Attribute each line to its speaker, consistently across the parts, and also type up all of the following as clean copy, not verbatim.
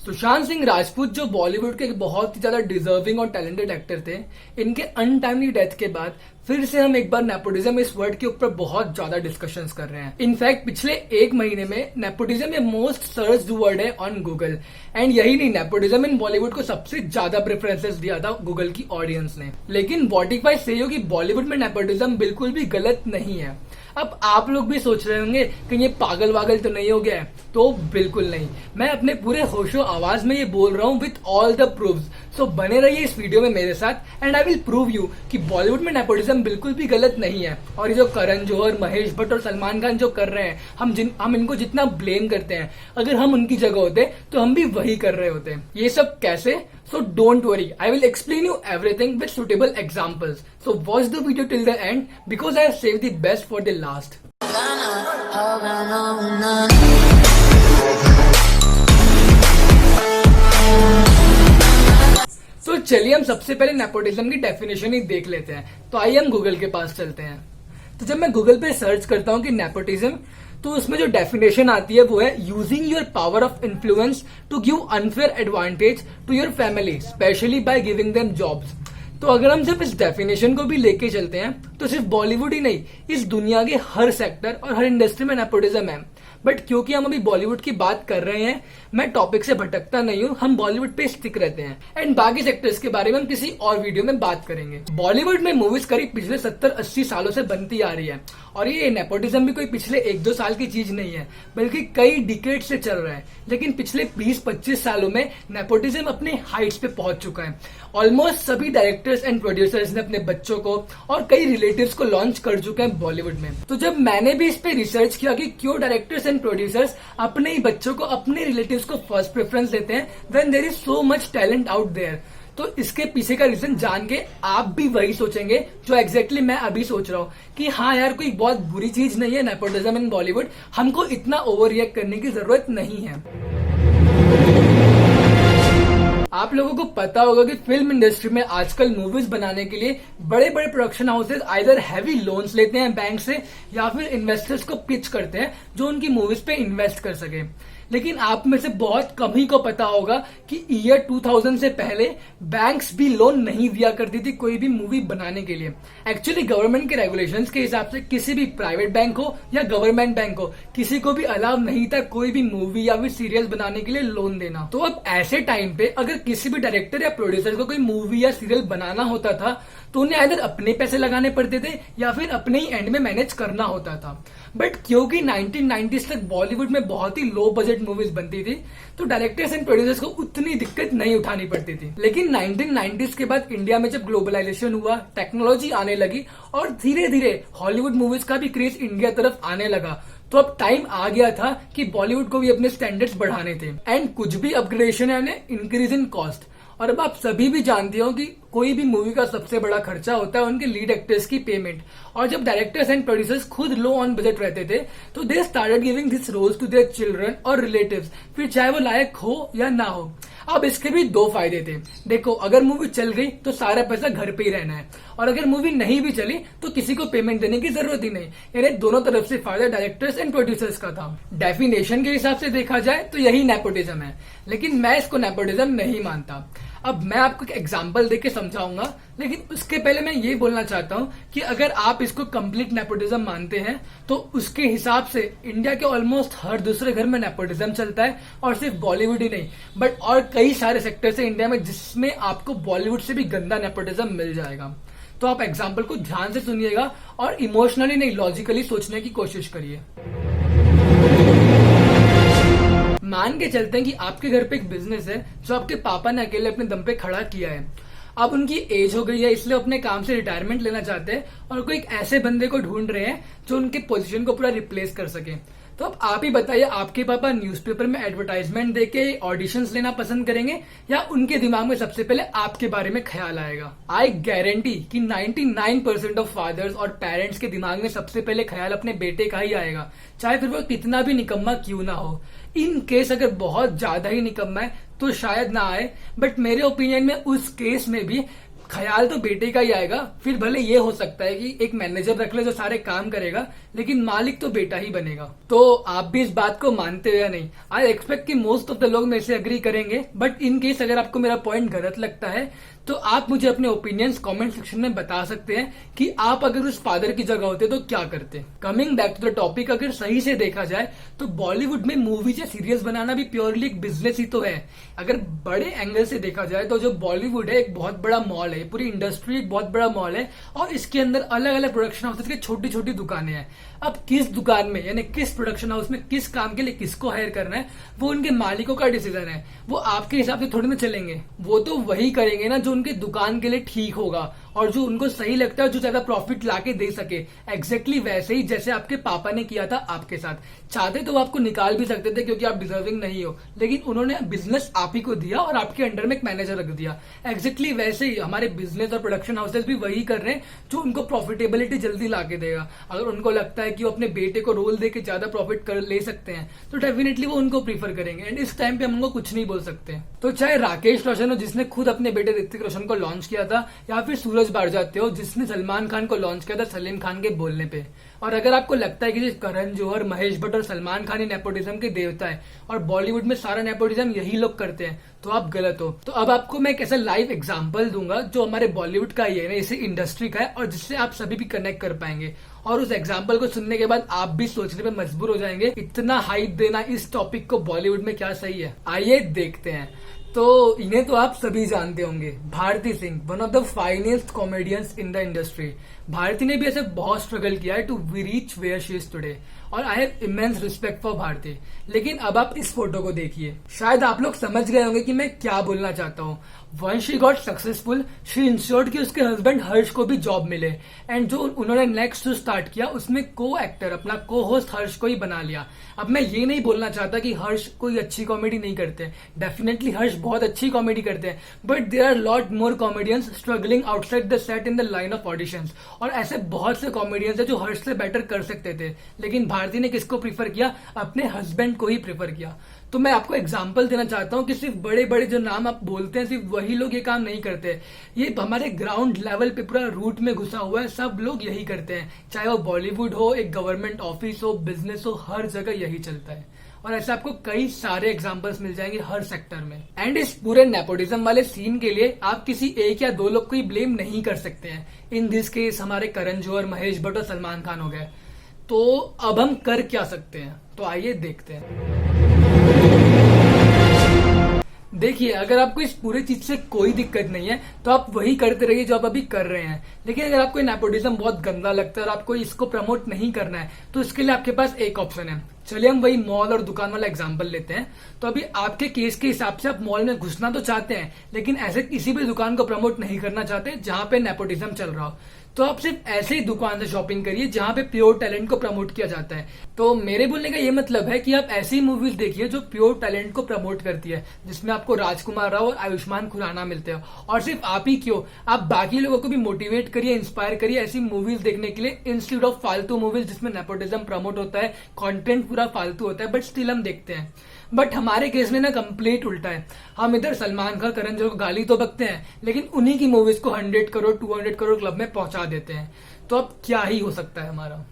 Speaker 1: सुशांत सिंह राजपूत जो बॉलीवुड के एक बहुत ही ज्यादा डिजर्विंग और टैलेंटेड एक्टर थे, इनके अनटाइमली डेथ के बाद फिर से हम एक बार नेपोटिज्म इस वर्ड के ऊपर बहुत ज्यादा डिस्कशंस कर रहे हैं। इनफैक्ट पिछले एक महीने में नेपोटिज्म ये मोस्ट सर्च्ड वर्ड है ऑन गूगल। एंड यही नहीं, नेपोटिज्म इन बॉलीवुड को सबसे ज्यादा प्रेफरेंसेस दिया था गूगल की ऑडियंस ने। लेकिन व्हाट इफ आई से कि बॉलीवुड में नेपोटिज्म बिल्कुल भी गलत नहीं है। अब आप लोग भी सोच रहे होंगे कि ये पागल वागल तो नहीं हो गया है, तो बिल्कुल नहीं। मैं अपने पूरे होशो आवाज में ये बोल रहा हूँ विथ ऑल द प्रूफ्स। सो बने रहिए इस वीडियो में मेरे साथ and I will prove you कि बॉलीवुड में नेपोटिज्म बिल्कुल भी गलत नहीं है। और ये जो करण जौहर, महेश भट्ट और सलमान खान जो कर रहे हैं, हम इनको जितना ब्लेम करते हैं, अगर हम उनकी जगह होते तो हम भी वही कर रहे होते। ये सब कैसे? So don't worry, I will explain you everything with suitable examples. So watch the video till the end because I have saved the best for the last. So चलिए हम सबसे पहले नेपोटिज्म की डेफिनेशन ही देख लेते हैं। तो आइए हम गूगल के पास चलते हैं। तो जब मैं गूगल पे सर्च करता हूँ कि नेपोटिज्म, तो उसमें जो डेफिनेशन आती है वो है using your power of influence to give unfair advantage to your family especially by giving them jobs. तो अगर हम सिर्फ इस डेफिनेशन को भी लेके चलते हैं तो सिर्फ बॉलीवुड ही नहीं, इस दुनिया के हर सेक्टर और हर इंडस्ट्री में नेपोटिज्म है। बट क्योंकि हम अभी बॉलीवुड की बात कर रहे हैं, मैं टॉपिक से भटकता नहीं हूँ, हम बॉलीवुड पे स्टिक रहते हैं एंड बाकी सेक्टर्स के बारे में हम किसी और वीडियो में बात करेंगे। बॉलीवुड में मूवीज करीब पिछले 70-80 सालों से बनती आ रही है और ये नेपोटिज्म भी कोई पिछले 1-2 साल की चीज नहीं है, बल्कि कई डिकेड से चल रहा है। लेकिन पिछले 20-25 सालों में नेपोटिज्म अपने हाइट्स पे पहुंच चुका है। ऑलमोस्ट सभी डायरेक्टर्स एंड प्रोड्यूसर्स ने अपने बच्चों को और कई रिलेटिव्स को लॉन्च कर चुके हैं बॉलीवुड में। तो जब मैंने भी इस पे रिसर्च किया कि क्यों डायरेक्टर्स एंड प्रोड्यूसर्स अपने ही बच्चों को, अपने रिलेटिव्स को फर्स्ट प्रेफरेंस देते हैं when there is so much talent out there, तो इसके पीछे का रीजन जान के आप भी वही सोचेंगे जो एग्जैक्टली मैं अभी सोच रहा हूँ कि हाँ यार, कोई बहुत बुरी चीज नहीं है नेपोटिज्म इन बॉलीवुड, हमको इतना ओवर रिएक्ट करने की जरूरत नहीं है। आप लोगों को पता होगा कि फिल्म इंडस्ट्री में आजकल मूवीज बनाने के लिए बड़े बड़े production houses either heavy loans लेते हैं बैंक से या फिर इन्वेस्टर्स को पिच करते हैं जो उनकी मूवीज पे इन्वेस्ट कर सके। लेकिन आप में से बहुत कम ही को पता होगा कि ईयर 2000 से पहले बैंक्स भी लोन नहीं दिया करती थी कोई भी मूवी बनाने के लिए। एक्चुअली गवर्नमेंट के रेगुलेशंस के हिसाब से किसी भी प्राइवेट बैंक हो या गवर्नमेंट बैंक हो, किसी को भी अलाउ नहीं था कोई भी मूवी या फिर सीरियल बनाने के लिए लोन देना। तो अब ऐसे टाइम पे अगर किसी भी डायरेक्टर या प्रोड्यूसर को कोई मूवी या सीरियल बनाना होता था तो उन्हें आइदर अपने पैसे लगाने पड़ते थे या फिर अपने ही एंड में मैनेज करना होता था। बट क्योंकि 1990s तक बॉलीवुड में बहुत ही लो बजट मूवीज बनती थी, तो डायरेक्टर्स एंड प्रोड्यूसर्स को उतनी दिक्कत नहीं उठानी पड़ती थी। लेकिन 1990s के बाद इंडिया में जब ग्लोबलाइजेशन हुआ, टेक्नोलॉजी आने लगी और धीरे धीरे हॉलीवुड मूवीज का भी क्रेज इंडिया तरफ आने लगा, तो अब टाइम आ गया था कि बॉलीवुड को भी अपने स्टैंडर्ड्स बढ़ाने थे एंड कुछ भी अपग्रेडेशन है इंक्रीज इन कॉस्ट। और अब आप सभी भी जानते हो कि कोई भी मूवी का सबसे बड़ा खर्चा होता है उनके लीड एक्टर्स की पेमेंट। और जब डायरेक्टर्स एंड प्रोड्यूसर्स खुद लो ऑन बजट रहते थे तो they started giving this roles to their children और रिलेटिव्स, फिर चाहे वो लायक हो या ना हो। अब इसके भी दो फायदे थे। देखो, अगर मूवी चल गई तो सारा पैसा घर पे ही रहना है, और अगर मूवी नहीं भी चली तो किसी को पेमेंट देने की जरूरत ही नहीं। यानी दोनों तरफ से फायदा डायरेक्टर्स एंड प्रोड्यूसर्स का था। डेफिनेशन के हिसाब से देखा जाए तो यही नेपोटिज्म है, लेकिन मैं इसको नेपोटिज्म नहीं मानता। अब मैं आपको एक एग्जांपल देके समझाऊंगा, लेकिन उसके पहले मैं ये बोलना चाहता हूं कि अगर आप इसको कंप्लीट नेपोटिज्म मानते हैं तो उसके हिसाब से इंडिया के ऑलमोस्ट हर दूसरे घर में नेपोटिज्म चलता है, और सिर्फ बॉलीवुड ही नहीं बट और कई सारे सेक्टर्स है इंडिया में जिसमें आपको बॉलीवुड से भी गंदा नेपोटिज्म मिल जाएगा। तो आप एग्जाम्पल को ध्यान से सुनिएगा और इमोशनली नहीं, लॉजिकली सोचने की कोशिश करिए। मान के चलते हैं कि आपके घर पे एक बिजनेस है जो आपके पापा ने अकेले अपने दम पे खड़ा किया है। अब उनकी एज हो गई है, इसलिए अपने काम से रिटायरमेंट लेना चाहते हैं और कोई एक ऐसे बंदे को ढूंढ रहे हैं जो उनके पोजीशन को पूरा रिप्लेस कर सके। तो अब आप ही बताइए, आपके पापा न्यूज़पेपर में एडवर्टाइजमेंट देके ऑडिशंस लेना पसंद करेंगे या उनके दिमाग में सबसे पहले आपके बारे में ख्याल आएगा? आई गारंटी कि 99% ऑफ फादर्स और पेरेंट्स के दिमाग में सबसे पहले ख्याल अपने बेटे का ही आएगा, चाहे फिर वो कितना भी निकम्मा क्यों ना हो। इन केस अगर बहुत ज्यादा ही निकम्मा है तो शायद ना आए, बट मेरे ओपिनियन में उस केस में भी ख्याल तो बेटे का ही आएगा। फिर भले ये हो सकता है कि एक मैनेजर रख ले जो सारे काम करेगा, लेकिन मालिक तो बेटा ही बनेगा। तो आप भी इस बात को मानते हो या नहीं? आई एक्सपेक्ट कि मोस्ट ऑफ द लोग मेरे से अग्री करेंगे, बट इन केस अगर आपको मेरा पॉइंट गलत लगता है तो आप मुझे अपने ओपिनियंस कमेंट सेक्शन में बता सकते हैं कि आप अगर उस फादर की जगह होते तो क्या करते। Coming back to the topic, अगर सही से देखा जाए तो बॉलीवुड में मूवीज या सीरियल्स बनाना भी प्योरली एक बिजनेस ही तो है। अगर बड़े एंगल से देखा जाए तो जो बॉलीवुड है एक बहुत बड़ा मॉल है, पूरी इंडस्ट्री एक बहुत बड़ा मॉल है, और इसके अंदर अलग अलग प्रोडक्शन हाउसेस की छोटी छोटी दुकानें हैं। अब किस दुकान में यानी किस प्रोडक्शन हाउस में किस काम के लिए किसको हायर करना है वो उनके मालिकों का डिसीजन है। वो आपके हिसाब से थोड़ी ना चलेंगे, वो तो वही करेंगे ना जो उनके दुकान के लिए ठीक होगा और जो उनको सही लगता है, जो ज्यादा प्रॉफिट लाके दे सके। एग्जैक्टली वैसे ही जैसे आपके पापा ने किया था आपके साथ। चाहते तो वो आपको निकाल भी सकते थे क्योंकि आप डिजर्विंग नहीं हो, लेकिन उन्होंने बिजनेस आप ही को दिया और आपके अंडर में एक मैनेजर रख दिया। एग्जैक्टली वैसे ही हमारे बिजनेस और प्रोडक्शन हाउसेस भी वही कर रहे हैं जो उनको प्रॉफिटेबिलिटी जल्दी लाके देगा। अगर उनको लगता है कि वो अपने बेटे को रोल दे के ज्यादा प्रॉफिट कर ले सकते हैं तो डेफिनेटली वो उनको प्रीफर करेंगे, एंड इस टाइम पे हम उनको कुछ नहीं बोल सकते। तो चाहे राकेश रोशन हो जिसने खुद अपने बेटे ऋतिक रोशन को लॉन्च किया था, या फिर सूरज बारजाते हो जिसने सलमान खान को लॉन्च किया था सलीम खान के बोलने पे। और अगर आपको लगता है कि करण जौहर, महेश भट्ट और सलमान खान ही नेपोटिज्म के देवता है और बॉलीवुड में सारा नेपोटिज्म यही लोग करते हैं, तो आप गलत हो। तो अब आपको मैं एक ऐसा लाइव एग्जांपल दूंगा जो हमारे बॉलीवुड का ही है ना, इसी इंडस्ट्री का है, और जिससे आप सभी भी कनेक्ट कर पाएंगे। और उस एग्जाम्पल को सुनने के बाद आप भी सोचने पे मजबूर हो जाएंगे इतना हाइप देना इस टॉपिक को बॉलीवुड में क्या सही है। आइए देखते हैं। तो इन्हें तो आप सभी जानते होंगे, Bharti Singh, one of the finest comedians in the industry. Bharti ने भी ऐसे बहुत स्ट्रगल किया है to reach where she is today, और I have immense respect for Bharti. लेकिन अब आप इस फोटो को देखिए, शायद आप लोग समझ गए होंगे कि मैं क्या बोलना चाहता हूँ। One she got successful, she insured कि उसके हस्बैंड हर्ष को भी जॉब मिले, एंड जो उन्होंने नेक्स्ट स्टार्ट किया उसमें को एक्टर अपना को होस्ट हर्ष को ही बना लिया। अब मैं ये नहीं बोलना चाहता कि हर्ष कोई अच्छी कॉमेडी नहीं करते, डेफिनेटली हर्ष बहुत अच्छी कॉमेडी करते हैं, but there are lot more comedians struggling outside the set in the line of auditions. और ऐसे बहुत से कॉमेडियंस है जो हर्ष से बेटर कर सकते थे, लेकिन भारती ने किसको प्रीफर किया? अपने हस्बैंड को ही प्रीफर किया। तो मैं आपको एग्जांपल देना चाहता हूं कि सिर्फ बड़े बड़े जो नाम आप बोलते हैं सिर्फ वही लोग ये काम नहीं करते। ये हमारे ग्राउंड लेवल पे पूरा रूट में घुसा हुआ है, सब लोग यही करते हैं। चाहे वो बॉलीवुड हो, एक गवर्नमेंट ऑफिस हो, बिजनेस हो, हर जगह यही चलता है। और ऐसे आपको कई सारे एग्जांपल्स मिल जाएंगे हर सेक्टर में। एंड इस पूरे नेपोटिज्म वाले सीन के लिए आप किसी एक या दो लोग को ही ब्लेम नहीं कर सकते हैं। इन दिस केस हमारे करण जौहर, महेश भट्ट और सलमान खान हो गए। तो अब हम कर क्या सकते हैं? तो आइए देखते हैं। देखिए, अगर आपको इस पूरी चीज से कोई दिक्कत नहीं है तो आप वही करते रहिए जो आप अभी कर रहे हैं। लेकिन अगर आपको नेपोटिज्म बहुत गंदा लगता है और आपको इसको प्रमोट नहीं करना है तो इसके लिए आपके पास एक ऑप्शन है। चलिए हम वही मॉल और दुकान वाला एग्जांपल लेते हैं। तो अभी आपके केस के हिसाब से आप मॉल में घुसना तो चाहते हैं, लेकिन ऐसे किसी भी दुकान को प्रमोट नहीं करना चाहते जहां पे नेपोटिज्म चल रहा हो। तो आप सिर्फ ऐसे ही दुकान से शॉपिंग करिए जहां पे प्योर टैलेंट को प्रमोट किया जाता है। तो मेरे बोलने का ये मतलब है कि आप ऐसी मूवीज देखिए जो प्योर टैलेंट को प्रमोट करती है, जिसमें आपको राजकुमार राव और आयुष्मान खुराना मिलते हैं। और सिर्फ आप ही क्यों, आप बाकी लोगों को भी मोटिवेट करिए, इंस्पायर करिए ऐसी मूवीज देखने के लिए, इंस्टेड ऑफ फालतू मूवीज जिसमें नेपोटिज्म प्रमोट होता है, कंटेंट पूरा फालतू होता है, बट स्टिल हम देखते हैं। बट हमारे केस में ना कंप्लीट उल्टा है। हम इधर सलमान खान, करण जौहर को गाली तो बकते हैं, लेकिन उन्हीं की मूवीज को 100 करोड़ 200 करोड़ क्लब में पहुंचा देते हैं। तो अब क्या ही हो सकता है हमारा।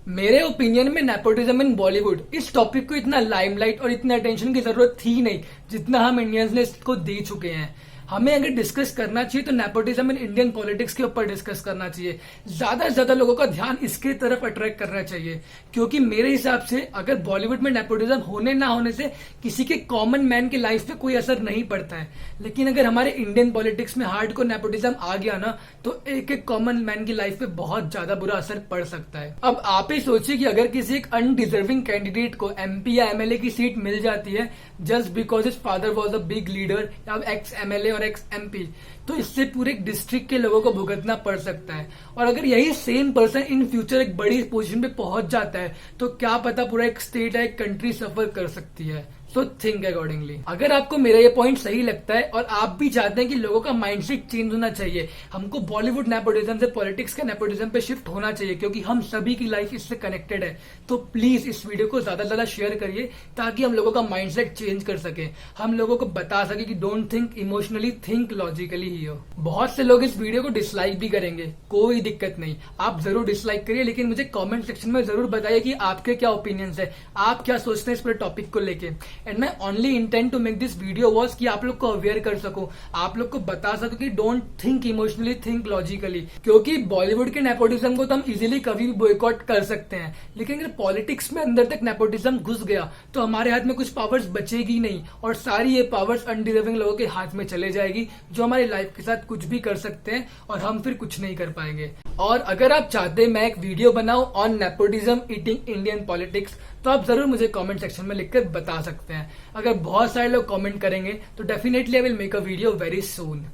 Speaker 1: मेरे ओपिनियन में नेपोटिज्म इन बॉलीवुड इस टॉपिक को इतना लाइमलाइट और इतने अटेंशन की जरूरत थी नहीं जितना हम इंडियंस ने इसको दे चुके हैं। हमें अगर डिस्कस करना चाहिए तो नेपोटिज्म इन इंडियन पॉलिटिक्स के ऊपर डिस्कस करना चाहिए। ज्यादा से ज्यादा लोगों का ध्यान इसके तरफ अट्रैक्ट करना चाहिए, क्योंकि मेरे हिसाब से अगर बॉलीवुड में नेपोटिज्म होने ना होने से किसी के कॉमन मैन की लाइफ पे कोई असर नहीं पड़ता है, लेकिन अगर हमारे इंडियन पॉलिटिक्स में हार्डकोर नेपोटिज्म आ गया ना तो एक एक कॉमन मैन की लाइफ पे बहुत ज्यादा बुरा असर पड़ सकता है। अब आप ही सोचिए कि अगर किसी एक अनडिजर्विंग कैंडिडेट को एमपी या एमएलए की सीट मिल जाती है just because his father was a big leader या एक्स एमएलए और एक्स एमपी, तो इससे पूरे डिस्ट्रिक्ट के लोगों को भुगतना पड़ सकता है। और अगर यही सेम पर्सन इन फ्यूचर एक बड़ी पोजीशन पे पहुंच जाता है तो क्या पता पूरा एक स्टेट या एक कंट्री सफर कर सकती है। So think accordingly. अगर आपको मेरा ये पॉइंट सही लगता है और आप भी चाहते हैं कि लोगों का माइंडसेट चेंज होना चाहिए, हमको बॉलीवुड नेपोटिज्म से पॉलिटिक्स के नेपोटिज्म पे शिफ्ट होना चाहिए क्योंकि हम सभी की लाइफ इससे कनेक्टेड है, तो प्लीज इस वीडियो को ज्यादा से ज्यादा शेयर करिए ताकि हम लोगों का माइंडसेट चेंज कर सके, हम लोगों को बता सके कि don't think emotionally, think logically ही हो। बहुत से लोग इस वीडियो को डिसलाइक भी करेंगे, कोई दिक्कत नहीं, आप जरूर डिसलाइक करिए, लेकिन मुझे कमेंट सेक्शन में जरूर बताइए कि आपके क्या ओपिनियंस है, आप क्या सोचते हैं इस पूरे टॉपिक को लेके। And my only intent to make this video was कि आप लोग को अवेयर कर सको, आप लोग को बता सको कि don't think emotionally, think logically. क्योंकि बॉलीवुड के नेपोटिज्म को तो हम इजीली कभी भी बॉयकॉट कर सकते हैं, लेकिन अगर पॉलिटिक्स में अंदर तक नेपोटिज्म घुस गया तो हमारे हाथ में कुछ पावर्स बचेगी नहीं और सारी ये पावर्स अनडिजर्विंग लोगों के हाथ में चले जाएगी जो हमारी लाइफ के साथ कुछ भी कर सकते हैं और हम फिर कुछ नहीं कर पाएंगे। और अगर आप चाहते हैं मैं एक वीडियो बनाऊं on nepotism eating Indian politics, तो आप जरूर मुझे कमेंट सेक्शन में लिखकर बता सकते हैं। अगर बहुत सारे लोग कमेंट करेंगे तो definitely I will make a video very soon.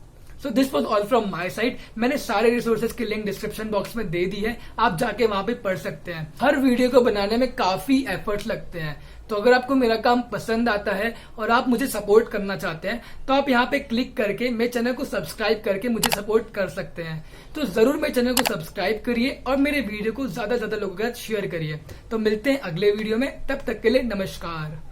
Speaker 1: So this was all from my side. मैंने सारे रिसोर्सेज की लिंक डिस्क्रिप्शन बॉक्स में दे दी है, आप जाके वहां पे पढ़ सकते हैं। हर वीडियो को बनाने में काफी एफर्ट्स लगते हैं, तो अगर आपको मेरा काम पसंद आता है और आप मुझे सपोर्ट करना चाहते हैं तो आप यहाँ पे क्लिक करके मेरे चैनल को सब्सक्राइब करके मुझे सपोर्ट कर सकते हैं। तो जरूर मेरे चैनल को सब्सक्राइब करिए और मेरे वीडियो को ज्यादा से ज्यादा लोगों के साथ शेयर करिए। तो मिलते हैं अगले वीडियो में, तब तक के लिए नमस्कार।